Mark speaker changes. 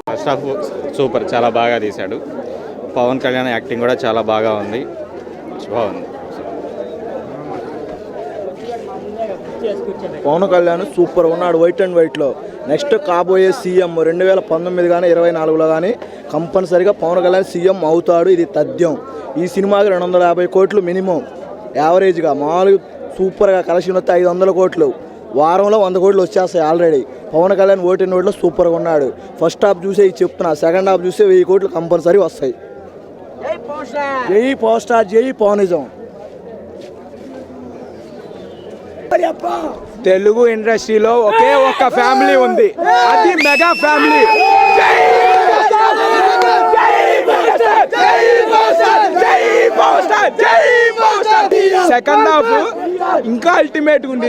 Speaker 1: First half super, చాలా బాగా తీశాడు. పవన్ కళ్యాణ్ యాక్టింగ్ కూడా చాలా బాగా ఉంది, బాగుంది.
Speaker 2: పవన్ కళ్యాణ్ సూపర్ ఉన్నాడు వైట్ అండ్ వైట్లో. నెక్స్ట్ కాబోయే సీఎం 2019 కానీ 2024లో కానీ కంపల్సరీగా పవన్ కళ్యాణ్ సీఎం అవుతాడు, ఇది తథ్యం. ఈ సినిమాకి 250 కోట్లు మినిమం యావరేజ్గా, మామూలుగా సూపర్గా కలెక్షన్ వస్తే 500 కోట్లు, వారంలో 100 కోట్లు వచ్చేస్తాయి ఆల్రెడీ. పవన్ కళ్యాణ్ ఓట్ అండ్ వైట్లో సూపర్గా ఉన్నాడు. ఫస్ట్ హాఫ్ చూసే చెప్తున్నా, సెకండ్ హాఫ్ చూస్తే 1000 కోట్లు కంపల్సరీ వస్తాయి. జై పవర్ స్టార్, జై పవనిజం.
Speaker 3: తెలుగు ఇండస్ట్రీలో ఒకే ఒక్క ఫ్యామిలీ ఉంది, అది మెగా ఫ్యామిలీ. సెకండ్ హాఫ్ ఇంకా అల్టిమేట్ ఉంది.